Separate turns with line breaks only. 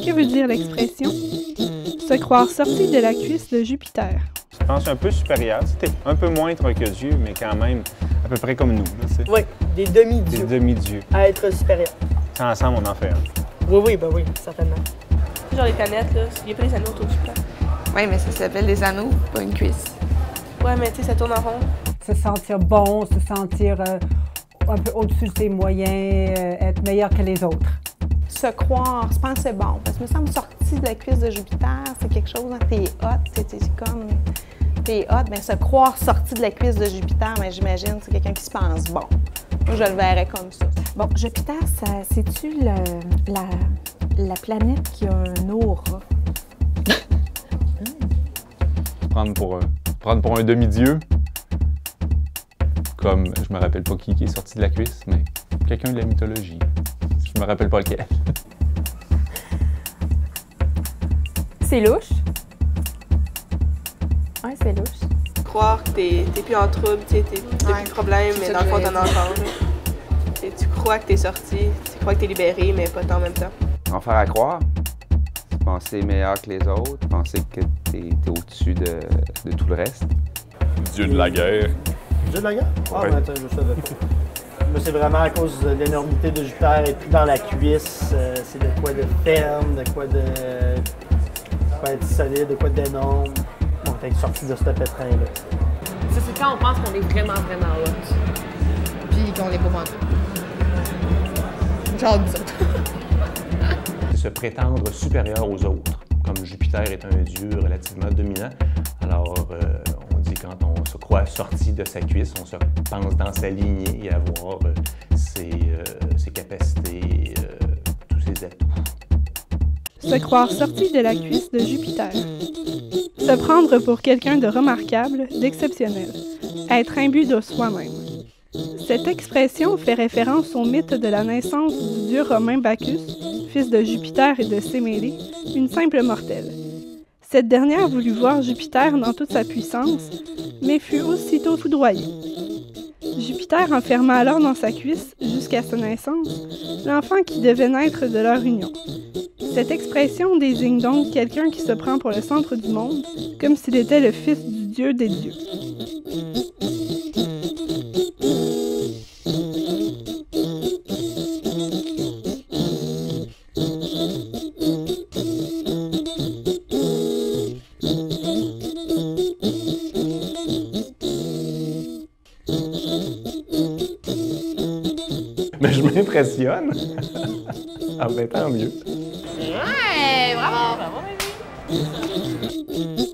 Que veut dire l'expression « se croire sorti de la cuisse de Jupiter ».
Je pense un peu supérieur. C'était un peu moindre que Dieu, mais quand même à peu près comme nous.
Oui, des demi-dieux.
Des demi-dieux.
À être supérieur.
Ça, ensemble, on en fait un.
Oui, ben oui, certainement.
Genre les planètes, là, il y a pas des anneaux autour du plan.
Oui, mais ça s'appelle des anneaux, pas une cuisse.
Ouais, mais tu sais, ça tourne en rond.
Se sentir bon, se sentir un peu au-dessus de ses moyens, être meilleur que les autres.
Se croire, se penser bon. Parce que me semble sorti de la cuisse de Jupiter, c'est quelque chose, hein, t'es hot, c'est comme... T'es hot, bien se croire sorti de la cuisse de Jupiter, mais j'imagine c'est quelqu'un qui se pense bon. Moi, je le verrais comme ça.
Bon, Jupiter, c'est-tu la planète qui a un aura?
Prendre pour un demi-dieu, comme, je me rappelle pas qui est sorti de la cuisse, mais quelqu'un de la mythologie. Je me rappelle pas lequel.
C'est louche. Oui, c'est louche.
Croire que t'es plus en trouble, t'as plus de problème, mais dans le fond, t'en as encore. Tu crois que t'es sorti, tu crois que t'es libéré, mais pas tant en même temps.
En faire à croire. Penser meilleur que les autres, penser que t'es au-dessus de tout le reste.
Dieu de la guerre.
Dieu de la guerre? Ah,
ouais.
ben attends, je savais pas. Mais c'est vraiment à cause de l'énormité de Jupiter et puis dans la cuisse, c'est de quoi de ferme, de quoi être solide, de quoi d'énorme. On est sorti de ce pétrin-là.
Ça, c'est quand on pense qu'on est vraiment hot. Puis qu'on l'est pas moins. Genre nous autres.
Se prétendre supérieur aux autres. Comme Jupiter est un dieu relativement dominant, alors on dit quand on se croit sorti de sa cuisse, on se pense dans sa lignée et avoir ses capacités, tous ses atouts.
Se croire sorti de la cuisse de Jupiter. Se prendre pour quelqu'un de remarquable, d'exceptionnel. Être imbu de soi-même. Cette expression fait référence au mythe de la naissance du dieu romain Bacchus, fils de Jupiter et de Sémélé, une simple mortelle. Cette dernière voulut voir Jupiter dans toute sa puissance, mais fut aussitôt foudroyée. Jupiter enferma alors dans sa cuisse, jusqu'à sa naissance, l'enfant qui devait naître de leur union. Cette expression désigne donc quelqu'un qui se prend pour le centre du monde, comme s'il était le fils du dieu des dieux.
Mais je m'impressionne. Ah ben tant mieux.
Ouais, bravo, bravo, baby.